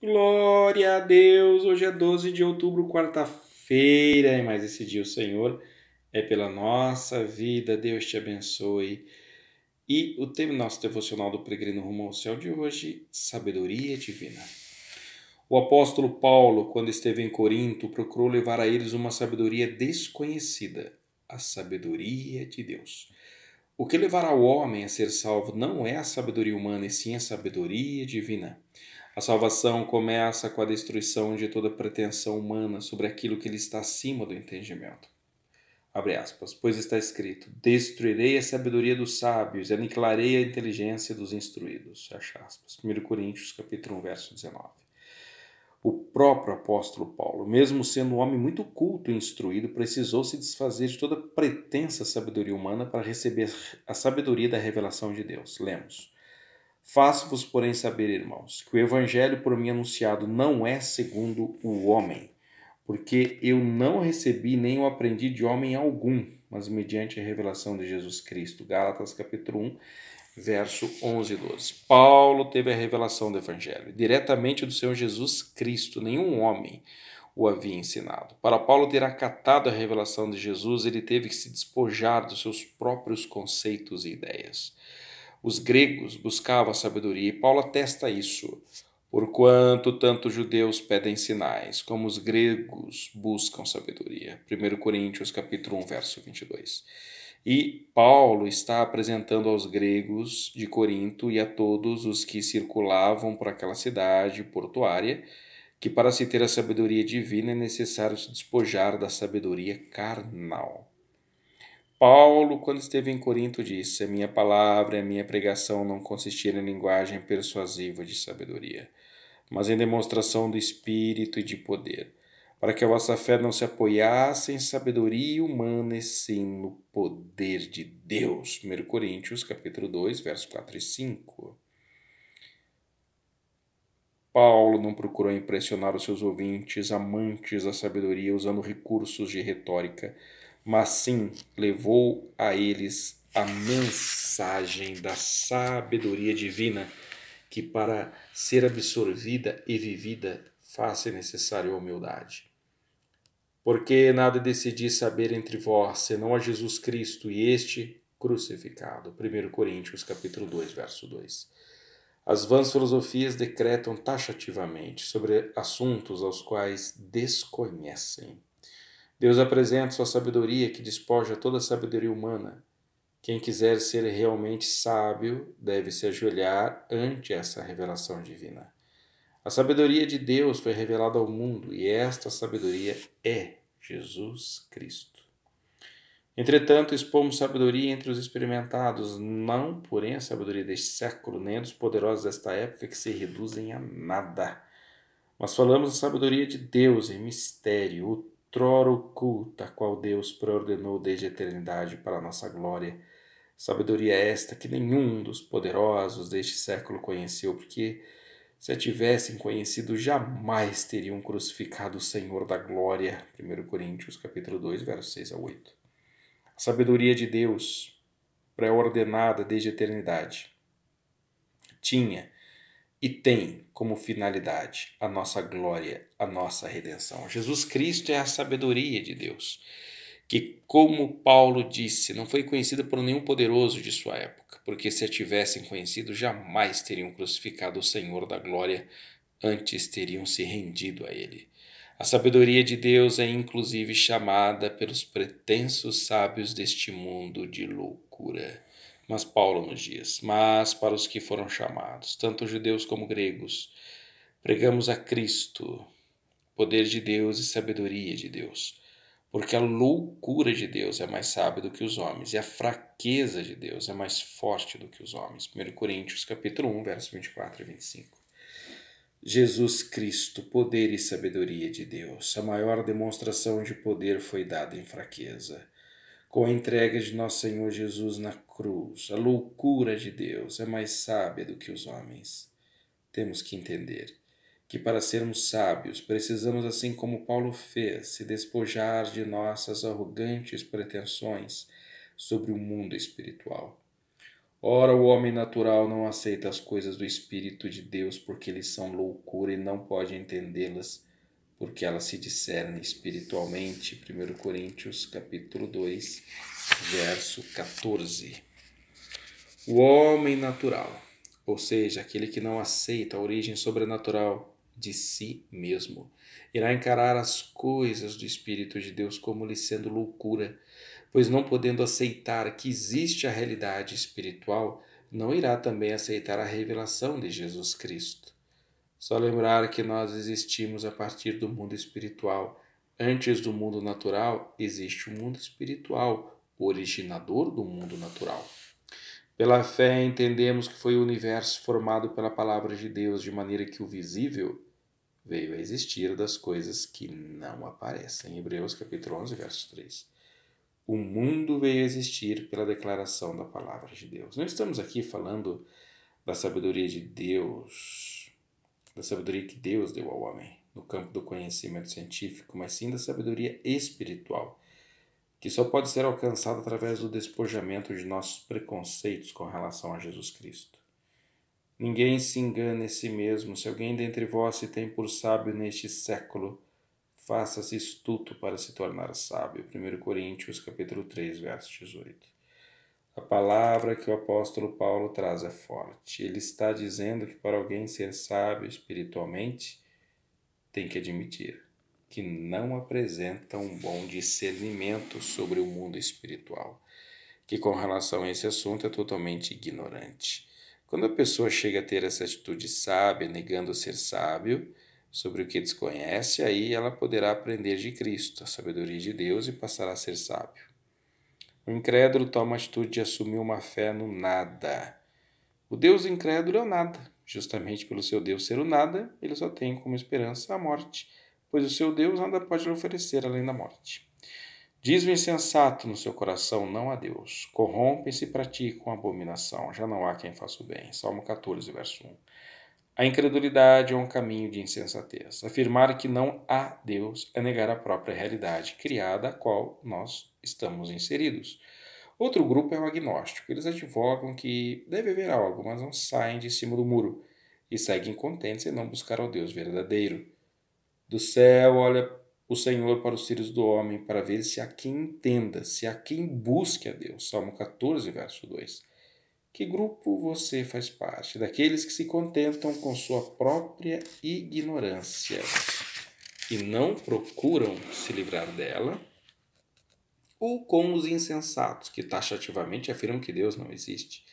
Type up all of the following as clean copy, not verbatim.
Glória a Deus! Hoje é 12 de outubro, quarta-feira, e mais esse dia o Senhor é pela nossa vida. Deus te abençoe. E o tema do nosso devocional do Peregrino Rumo ao Céu de hoje, sabedoria divina. O apóstolo Paulo, quando esteve em Corinto, procurou levar a eles uma sabedoria desconhecida, a sabedoria de Deus. O que levará o homem a ser salvo não é a sabedoria humana, e sim a sabedoria divina. A salvação começa com a destruição de toda pretensão humana sobre aquilo que lhe está acima do entendimento. Abre aspas, pois está escrito, destruirei a sabedoria dos sábios e aniquilarei a inteligência dos instruídos. Fecha aspas. 1 Coríntios, capítulo 1, verso 19. O próprio apóstolo Paulo, mesmo sendo um homem muito culto e instruído, precisou se desfazer de toda pretensa sabedoria humana para receber a sabedoria da revelação de Deus. Lemos. Faço-vos, porém, saber, irmãos, que o evangelho por mim anunciado não é segundo o homem, porque eu não recebi nem o aprendi de homem algum, mas mediante a revelação de Jesus Cristo. Gálatas capítulo 1, verso 11 e 12. Paulo teve a revelação do evangelho, diretamente do Senhor Jesus Cristo, nenhum homem o havia ensinado. Para Paulo ter acatado a revelação de Jesus, ele teve que se despojar dos seus próprios conceitos e ideias. Os gregos buscavam a sabedoria e Paulo atesta isso. Porquanto tanto os judeus pedem sinais, como os gregos buscam sabedoria. 1 Coríntios capítulo 1, verso 22. E Paulo está apresentando aos gregos de Corinto e a todos os que circulavam por aquela cidade portuária que para se ter a sabedoria divina é necessário se despojar da sabedoria carnal. Paulo, quando esteve em Corinto, disse: a minha palavra e a minha pregação não consistiram em linguagem persuasiva de sabedoria, mas em demonstração do Espírito e de poder, para que a vossa fé não se apoiasse em sabedoria humana, e sim no poder de Deus. 1 Coríntios, capítulo 2, versos 4 e 5. Paulo não procurou impressionar os seus ouvintes, amantes da sabedoria, usando recursos de retórica, mas sim levou a eles a mensagem da sabedoria divina, que para ser absorvida e vivida faz-se necessário a humildade. Porque nada decidi saber entre vós, senão a Jesus Cristo e este crucificado. 1 Coríntios capítulo 2, verso 2. As vãs filosofias decretam taxativamente sobre assuntos aos quais desconhecem. Deus apresenta sua sabedoria que despoja toda a sabedoria humana. Quem quiser ser realmente sábio deve se ajoelhar ante essa revelação divina. A sabedoria de Deus foi revelada ao mundo e esta sabedoria é Jesus Cristo. Entretanto, expomos sabedoria entre os experimentados, não, porém, a sabedoria deste século, nem dos poderosos desta época que se reduzem a nada. Mas falamos da sabedoria de Deus em mistério, outrora oculta, a qual Deus preordenou desde a eternidade para a nossa glória. Sabedoria esta que nenhum dos poderosos deste século conheceu, porque se a tivessem conhecido, jamais teriam crucificado o Senhor da glória. 1 Coríntios capítulo 2, versos 6 a 8. A sabedoria de Deus, pré-ordenada desde a eternidade, tinha e tem como finalidade a nossa glória, a nossa redenção. Jesus Cristo é a sabedoria de Deus, que, como Paulo disse, não foi conhecida por nenhum poderoso de sua época, porque se a tivessem conhecido, jamais teriam crucificado o Senhor da glória, antes teriam se rendido a ele. A sabedoria de Deus é inclusive chamada pelos pretensos sábios deste mundo de loucura. Mas Paulo nos diz, mas para os que foram chamados, tanto judeus como gregos, pregamos a Cristo, poder de Deus e sabedoria de Deus. Porque a loucura de Deus é mais sábia do que os homens, e a fraqueza de Deus é mais forte do que os homens. 1 Coríntios capítulo 1, versos 24 e 25. Jesus Cristo, poder e sabedoria de Deus. A maior demonstração de poder foi dada em fraqueza. Com a entrega de nosso Senhor Jesus na cruz, a loucura de Deus é mais sábia do que os homens. Temos que entender que para sermos sábios precisamos, assim como Paulo fez, se despojar de nossas arrogantes pretensões sobre o mundo espiritual. Ora, o homem natural não aceita as coisas do Espírito de Deus porque eles são loucura e não pode entendê-las porque elas se discernem espiritualmente. 1 Coríntios capítulo 2, verso 14. O homem natural, ou seja, aquele que não aceita a origem sobrenatural de si mesmo, irá encarar as coisas do Espírito de Deus como lhe sendo loucura, pois não podendo aceitar que existe a realidade espiritual, não irá também aceitar a revelação de Jesus Cristo. Só lembrar que nós existimos a partir do mundo espiritual. Antes do mundo natural, existe o mundo espiritual, o originador do mundo natural. Pela fé, entendemos que foi o universo formado pela palavra de Deus, de maneira que o visível veio a existir das coisas que não aparecem. Hebreus capítulo 11, verso 3. O mundo veio a existir pela declaração da palavra de Deus. Não estamos aqui falando da sabedoria de Deus, da sabedoria que Deus deu ao homem no campo do conhecimento científico, mas sim da sabedoria espiritual, que só pode ser alcançada através do despojamento de nossos preconceitos com relação a Jesus Cristo. Ninguém se engane a si mesmo. Se alguém dentre vós se tem por sábio neste século, faça-se astuto para se tornar sábio. 1 Coríntios capítulo 3, verso 18. A palavra que o apóstolo Paulo traz é forte. Ele está dizendo que para alguém ser sábio espiritualmente, tem que admitir que não apresenta um bom discernimento sobre o mundo espiritual, que com relação a esse assunto é totalmente ignorante. Quando a pessoa chega a ter essa atitude sábia, negando ser sábio sobre o que desconhece, aí ela poderá aprender de Cristo, a sabedoria de Deus, e passará a ser sábio. O incrédulo toma a atitude de assumir uma fé no nada. O Deus incrédulo é o nada. Justamente pelo seu Deus ser o nada, ele só tem como esperança a morte, pois o seu Deus nada pode lhe oferecer além da morte. Diz o insensato no seu coração, não a Deus. Corrompem-se e praticam abominação. Já não há quem faça o bem. Salmo 14, verso 1. A incredulidade é um caminho de insensatez. Afirmar que não há Deus é negar a própria realidade criada a qual nós estamos inseridos. Outro grupo é o agnóstico. Eles advogam que deve haver algo, mas não saem de cima do muro e seguem contentes em não buscar ao Deus verdadeiro. Do céu olha o Senhor para os filhos do homem, para ver se há quem entenda, se há quem busque a Deus. Salmo 14, verso 2. Que grupo você faz parte? Daqueles que se contentam com sua própria ignorância e não procuram se livrar dela? Ou com os insensatos, que taxativamente afirmam que Deus não existe,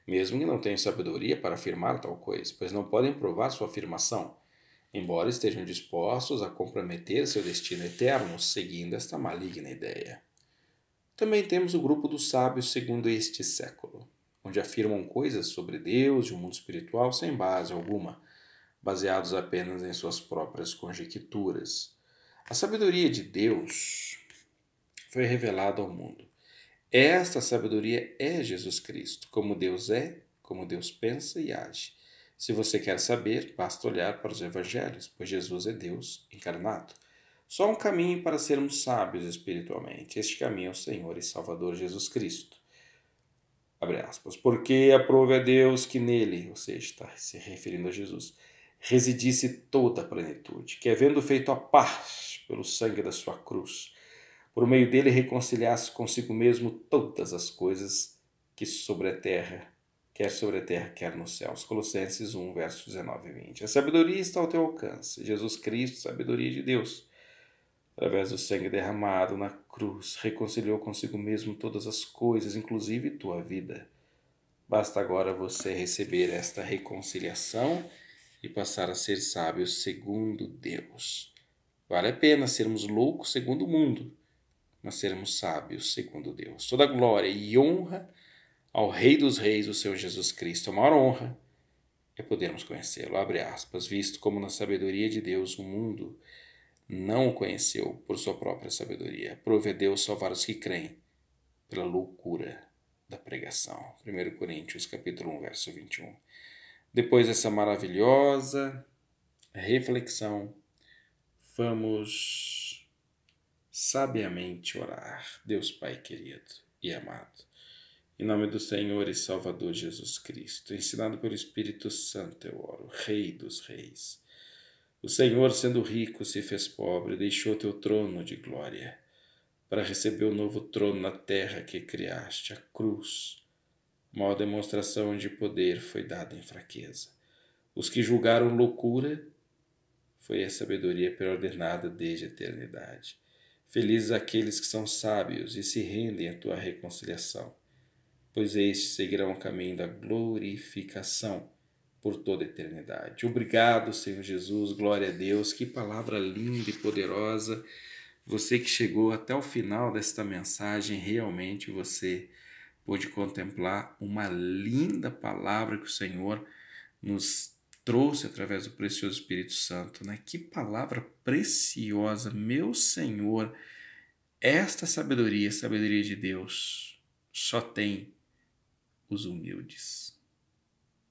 mesmo que não tenham sabedoria para afirmar tal coisa, pois não podem provar sua afirmação, embora estejam dispostos a comprometer seu destino eterno seguindo esta maligna ideia. Também temos o grupo dos sábios segundo este século, onde afirmam coisas sobre Deus e o mundo espiritual sem base alguma, baseados apenas em suas próprias conjecturas. A sabedoria de Deus foi revelada ao mundo. Esta sabedoria é Jesus Cristo, como Deus é, como Deus pensa e age. Se você quer saber, basta olhar para os evangelhos, pois Jesus é Deus encarnado. Só um caminho para sermos sábios espiritualmente. Este caminho é o Senhor e Salvador Jesus Cristo. Abre aspas. Porque aprove a Deus que nele, ou seja, está se referindo a Jesus, residisse toda a plenitude, que havendo feito a paz pelo sangue da sua cruz, por meio dele reconciliasse consigo mesmo todas as coisas que sobre a terra, quer nos céus. Colossenses 1, versos 19 e 20. A sabedoria está ao teu alcance. Jesus Cristo, sabedoria de Deus, através do sangue derramado na cruz, reconciliou consigo mesmo todas as coisas, inclusive tua vida. Basta agora você receber esta reconciliação e passar a ser sábio segundo Deus. Vale a pena sermos loucos segundo o mundo, mas sermos sábios segundo Deus. Toda glória e honra ao Rei dos Reis, o Senhor Jesus Cristo. A maior honra é podermos conhecê-lo. Abre aspas. Visto como na sabedoria de Deus o mundo não o conheceu por sua própria sabedoria. Prove a Deus salvar os que creem pela loucura da pregação. 1 Coríntios capítulo 1, verso 21. Depois dessa maravilhosa reflexão, vamos sabiamente orar. Deus Pai querido e amado, Em nome do Senhor e Salvador Jesus Cristo, ensinado pelo Espírito Santo, eu oro, Rei dos Reis. O Senhor, sendo rico, se fez pobre, deixou teu trono de glória, para receber o novo trono na terra que criaste, a cruz. Maior demonstração de poder foi dada em fraqueza. Os que julgaram loucura, foi a sabedoria preordenada desde a eternidade. Felizes aqueles que são sábios e se rendem à tua reconciliação, pois estes seguirão o caminho da glorificação por toda a eternidade. Obrigado, Senhor Jesus, glória a Deus, que palavra linda e poderosa. Você que chegou até o final desta mensagem, realmente você pôde contemplar uma linda palavra que o Senhor nos trouxe através do precioso Espírito Santo, né? Que palavra preciosa, meu Senhor! Esta sabedoria, sabedoria de Deus, só tem os humildes,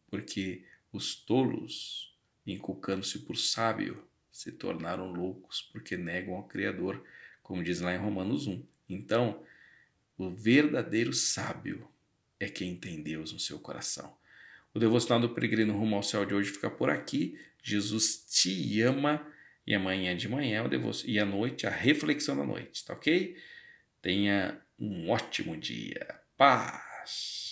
porque os tolos, inculcando-se por sábio, se tornaram loucos, porque negam ao Criador, como diz lá em Romanos 1. Então, o verdadeiro sábio é quem tem Deus no seu coração. O Devocional do Peregrino Rumo ao Céu de hoje fica por aqui. Jesus te ama. E amanhã de manhã e à noite a reflexão da noite, tá ok? Tenha um ótimo dia. Paz!